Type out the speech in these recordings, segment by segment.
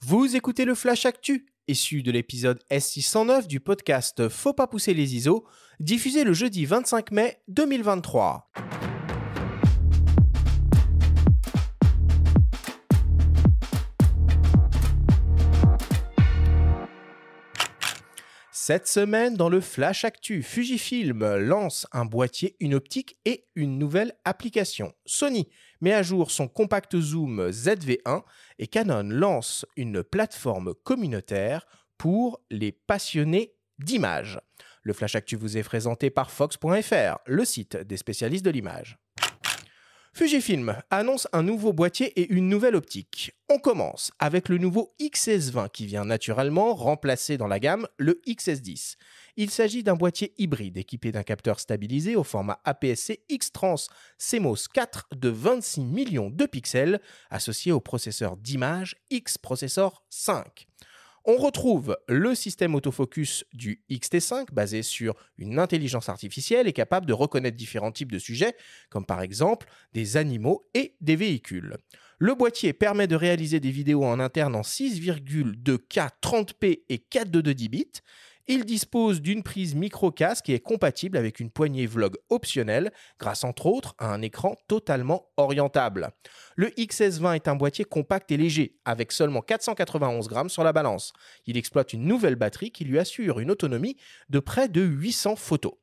Vous écoutez le Flash Actu, issu de l'épisode S609 du podcast Faut pas pousser les ISO, diffusé le jeudi 25 mai 2023. Cette semaine, dans le Flash Actu, Fujifilm lance un boîtier, une optique et une nouvelle application. Sony met à jour son compact zoom ZV1 et Canon lance une plateforme communautaire pour les passionnés d'images. Le Flash Actu vous est présenté par Fox.fr, le site des spécialistes de l'image. Fujifilm annonce un nouveau boîtier et une nouvelle optique. On commence avec le nouveau XS20 qui vient naturellement remplacer dans la gamme le XS10. Il s'agit d'un boîtier hybride équipé d'un capteur stabilisé au format APS-C X-Trans CMOS 4 de 26 millions de pixels associé au processeur d'image X-Processor 5. On retrouve le système autofocus du X-T5 basé sur une intelligence artificielle et capable de reconnaître différents types de sujets, comme par exemple des animaux et des véhicules. Le boîtier permet de réaliser des vidéos en interne en 6,2K 30p et 422 bits. Il dispose d'une prise micro-casque et est compatible avec une poignée vlog optionnelle grâce entre autres à un écran totalement orientable. Le XS20 est un boîtier compact et léger avec seulement 491 grammes sur la balance. Il exploite une nouvelle batterie qui lui assure une autonomie de près de 800 photos.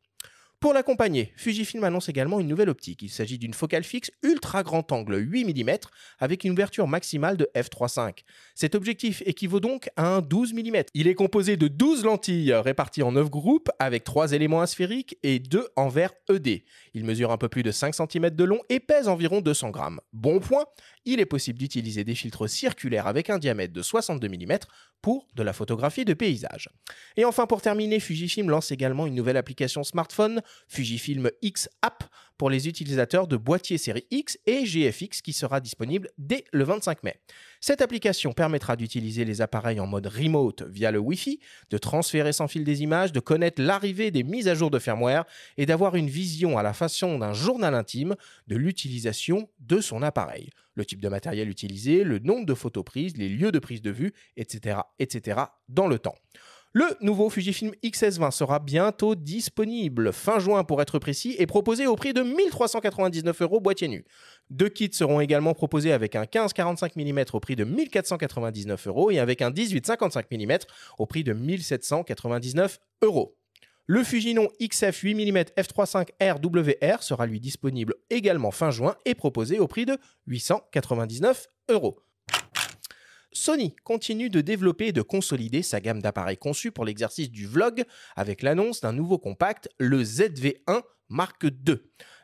Pour l'accompagner, Fujifilm annonce également une nouvelle optique. Il s'agit d'une focale fixe ultra grand angle 8 mm avec une ouverture maximale de f3.5. Cet objectif équivaut donc à un 12 mm. Il est composé de 12 lentilles réparties en 9 groupes avec 3 éléments asphériques et 2 en verre ED. Il mesure un peu plus de 5 cm de long et pèse environ 200 grammes. Bon point, il est possible d'utiliser des filtres circulaires avec un diamètre de 62 mm pour de la photographie de paysage. Et enfin pour terminer, Fujifilm lance également une nouvelle application smartphone, Fujifilm X App, pour les utilisateurs de boîtiers série X et GFX qui sera disponible dès le 25 mai. Cette application permettra d'utiliser les appareils en mode remote via le Wi-Fi, de transférer sans fil des images, de connaître l'arrivée des mises à jour de firmware et d'avoir une vision à la façon d'un journal intime de l'utilisation de son appareil. Le type de matériel utilisé, le nombre de photos prises, les lieux de prise de vue, etc. dans le temps. Le nouveau Fujifilm XS20 sera bientôt disponible, fin juin pour être précis, et proposé au prix de 1 399 € boîtier nu. 2 kits seront également proposés avec un 15-45 mm au prix de 1 499 € et avec un 18-55 mm au prix de 1 799 €. Le Fujinon XF 8 mm f3.5 RWR sera lui disponible également fin juin et proposé au prix de 899 €. Sony continue de développer et de consolider sa gamme d'appareils conçus pour l'exercice du vlog avec l'annonce d'un nouveau compact, le ZV1 Mark II.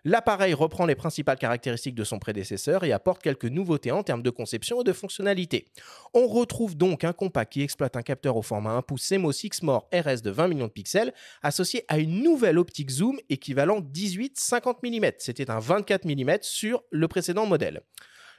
L'appareil reprend les principales caractéristiques de son prédécesseur et apporte quelques nouveautés en termes de conception et de fonctionnalité. On retrouve donc un compact qui exploite un capteur au format 1 pouce CMOS Exmor RS de 20 millions de pixels associé à une nouvelle optique zoom équivalent 18-50 mm. C'était un 24 mm sur le précédent modèle.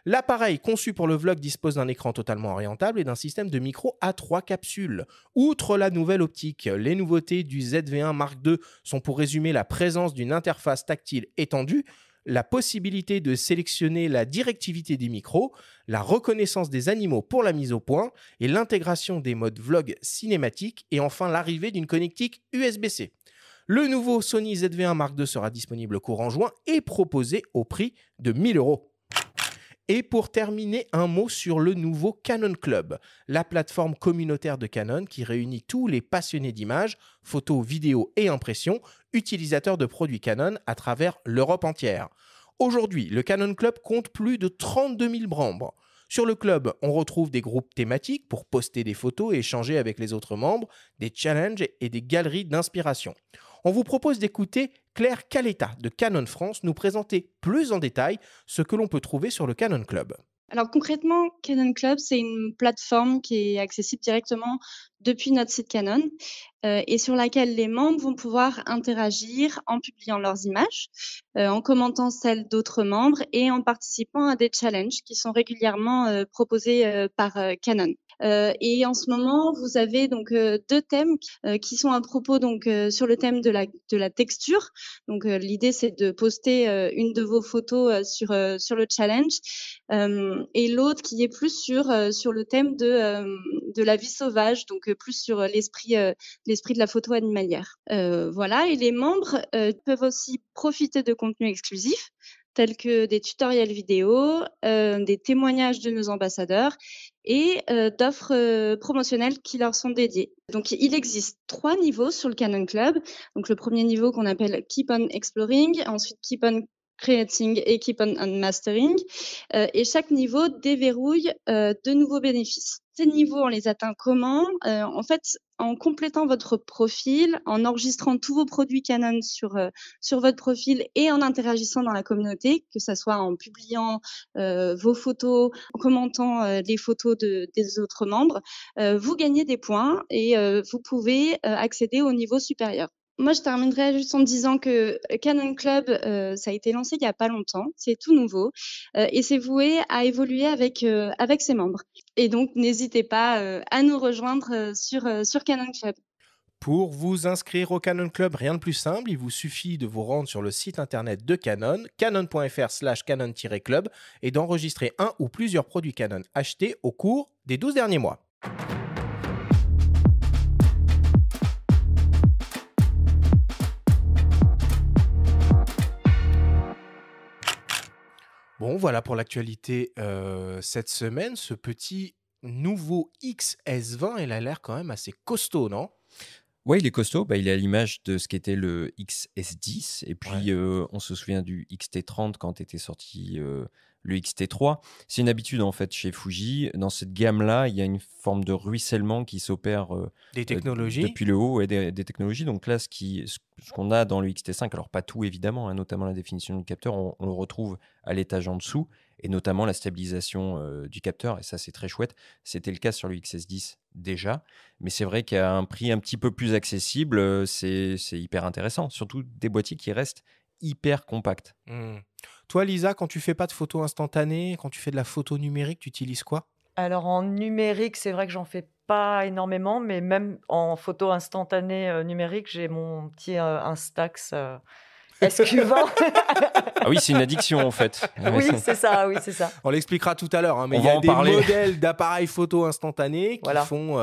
L'appareil conçu pour le vlog dispose d'un écran totalement orientable et d'un système de micro à 3 capsules. Outre la nouvelle optique, les nouveautés du ZV1 Mark II sont pour résumer la présence d'une interface tactile étendue, la possibilité de sélectionner la directivité des micros, la reconnaissance des animaux pour la mise au point et l'intégration des modes vlog cinématique et enfin l'arrivée d'une connectique USB-C. Le nouveau Sony ZV1 Mark II sera disponible courant juin et proposé au prix de 1 000 €. Et pour terminer, un mot sur le nouveau Canon Club, la plateforme communautaire de Canon qui réunit tous les passionnés d'images, photos, vidéos et impressions, utilisateurs de produits Canon à travers l'Europe entière. Aujourd'hui, le Canon Club compte plus de 32 000 membres. Sur le club, on retrouve des groupes thématiques pour poster des photos et échanger avec les autres membres, des challenges et des galeries d'inspiration. On vous propose d'écouter Claire Caletta de Canon France nous présenter plus en détail ce que l'on peut trouver sur le Canon Club. Alors concrètement, Canon Club, c'est une plateforme qui est accessible directement depuis notre site Canon et sur laquelle les membres vont pouvoir interagir en publiant leurs images, en commentant celles d'autres membres et en participant à des challenges qui sont régulièrement proposés par Canon. Et en ce moment, vous avez donc 2 thèmes qui sont à propos donc sur le thème de la texture. Donc l'idée, c'est de poster une de vos photos sur le challenge, et l'autre qui est plus sur le thème de la vie sauvage, donc plus sur l'esprit de la photo animalière. Voilà, et les membres peuvent aussi profiter de contenus exclusifs tels que des tutoriels vidéo, des témoignages de nos ambassadeurs et d'offres promotionnelles qui leur sont dédiées. Donc il existe 3 niveaux sur le Canon Club. Donc le premier niveau qu'on appelle Keep on Exploring, ensuite Keep on Creating et Keep on Mastering. Et chaque niveau déverrouille de nouveaux bénéfices. Ces niveaux, on les atteint comment? En fait, en complétant votre profil, en enregistrant tous vos produits Canon sur votre profil et en interagissant dans la communauté, que ça soit en publiant vos photos, en commentant les photos des autres membres, vous gagnez des points et vous pouvez accéder au niveau supérieur. Moi, je terminerai juste en disant que Canon Club, ça a été lancé il y a pas longtemps, c'est tout nouveau, et c'est voué à évoluer avec ses membres. Et donc, n'hésitez pas à nous rejoindre sur Canon Club. Pour vous inscrire au Canon Club, rien de plus simple, il vous suffit de vous rendre sur le site internet de Canon, canon.fr/canon-club, et d'enregistrer un ou plusieurs produits Canon achetés au cours des 12 derniers mois. Bon, voilà pour l'actualité cette semaine. Ce petit nouveau XS20, il a l'air quand même assez costaud, non? Ouais, il est costaud. Bah, il est à l'image de ce qu'était le XS10. Et Ouais. puis, on se souvient du XT30 quand était sorti le XT3. C'est une habitude, en fait, chez Fuji. Dans cette gamme-là, il y a une forme de ruissellement qui s'opère Des technologies. depuis le haut et des technologies. Donc là, ce qu'on a dans le XT5, alors pas tout évidemment, hein, notamment la définition du capteur, on le retrouve à l'étage en dessous, et notamment la stabilisation du capteur. Et ça, c'est très chouette. C'était le cas sur le XS10 déjà. Mais c'est vrai qu'à un prix un petit peu plus accessible, c'est hyper intéressant. Surtout des boîtiers qui restent hyper compacts. Hmm. Toi, Lisa, quand tu fais pas de photos instantanées, quand tu fais de la photo numérique, tu utilises quoi? Alors en numérique, c'est vrai que j'en fais pas énormément, mais même en photo instantanée numérique, j'ai mon petit Instax SQ20. Ah oui, c'est une addiction en fait. Oui, c'est ça, oui, c'est ça. On l'expliquera tout à l'heure, hein, mais On il y va a en des parler. modèles d'appareils photo instantanés qui Voilà. font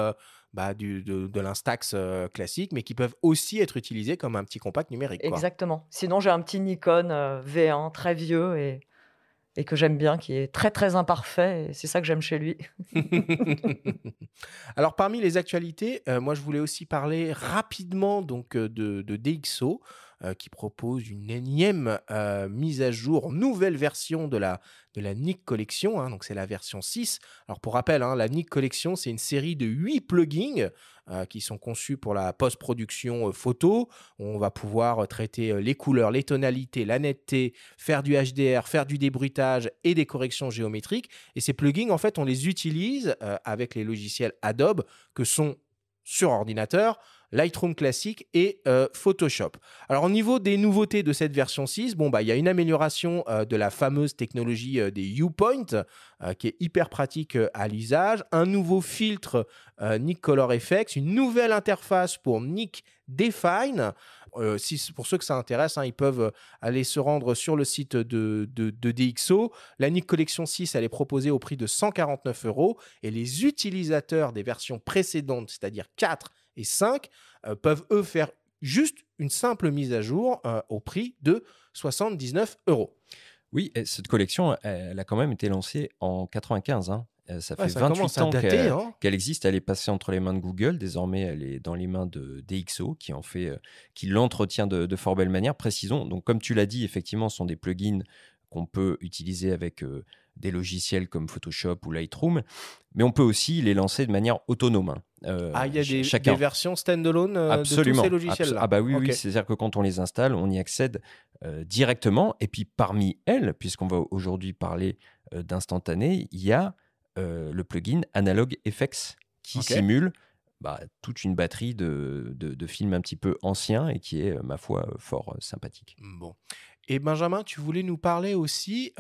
de l'Instax classique, mais qui peuvent aussi être utilisés comme un petit compact numérique, quoi. Exactement. Sinon, j'ai un petit Nikon V1 très vieux et que j'aime bien, qui est très très imparfait, et c'est ça que j'aime chez lui. Alors, parmi les actualités, moi, je voulais aussi parler rapidement donc, de DxO, qui propose une énième mise à jour, nouvelle version de la Nik Collection, hein, donc c'est la version 6. Alors, pour rappel, hein, la Nik Collection, c'est une série de 8 plugins qui sont conçus pour la post-production photo. On va pouvoir traiter les couleurs, les tonalités, la netteté, faire du HDR, faire du débruitage et des corrections géométriques. Et ces plugins, en fait, on les utilise avec les logiciels Adobe que sont sur ordinateur, Lightroom classique et Photoshop. Alors, au niveau des nouveautés de cette version 6, bon, il y a une amélioration de la fameuse technologie des Viewpoint qui est hyper pratique à l'usage, un nouveau filtre Nik Color Effects, une nouvelle interface pour Nik Define. Pour ceux que ça intéresse, hein, ils peuvent aller se rendre sur le site de DxO. La Nik Collection 6, elle est proposée au prix de 149 € et les utilisateurs des versions précédentes, c'est-à-dire 4 et 5, peuvent eux faire juste une simple mise à jour au prix de 79 €. Oui, et cette collection, elle a quand même été lancée en 95. Hein. Ça fait Ça 28 commence à ans dater, hein. qu'elle existe. Elle est passée entre les mains de Google. Désormais, elle est dans les mains de DxO, qui l'entretient de fort belle manière. Précisons, donc, comme tu l'as dit, effectivement, ce sont des plugins qu'on peut utiliser avec des logiciels comme Photoshop ou Lightroom, mais on peut aussi les lancer de manière autonome. Hein. Il y a des chacun. versions standalone de tous Absolument. ces logiciels-là. Ah bah oui, Ok. oui, c'est-à-dire que quand on les installe, on y accède directement. Et puis parmi elles, puisqu'on va aujourd'hui parler d'instantané, il y a le plugin Analog FX qui Ok. simule toute une batterie de films un petit peu anciens et qui est, ma foi, fort sympathique. Bon. Et Benjamin, tu voulais nous parler aussi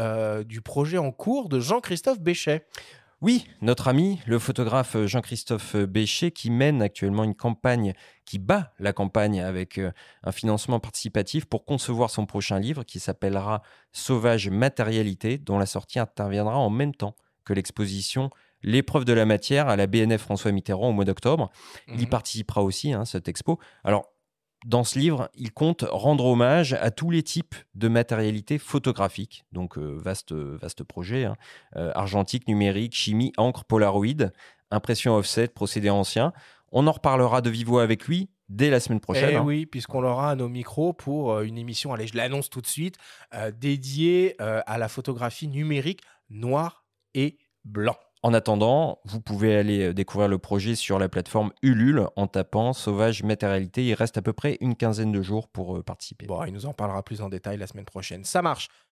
du projet en cours de Jean-Christophe Béchet. Oui, notre ami, le photographe Jean-Christophe Béchet, qui mène actuellement une campagne, qui bat la campagne avec un financement participatif pour concevoir son prochain livre qui s'appellera Sauvage Matérialité, dont la sortie interviendra en même temps que l'exposition L'épreuve de la matière à la BNF François Mitterrand au mois d'octobre. Il y participera aussi, cette expo. Alors, dans ce livre, il compte rendre hommage à tous les types de matérialité photographique. Donc, vaste projet. Argentique, numérique, chimie, encre, polaroid, impression offset, procédé ancien. On en reparlera de vive voix avec lui dès la semaine prochaine. Oui, puisqu'on l'aura à nos micros pour une émission, allez, je l'annonce tout de suite, dédiée à la photographie numérique noir et blanc. En attendant, vous pouvez aller découvrir le projet sur la plateforme Ulule en tapant Sauvage Matérialité. Il reste à peu près une quinzaine de jours pour participer. Bon, il nous en parlera plus en détail la semaine prochaine. Ça marche.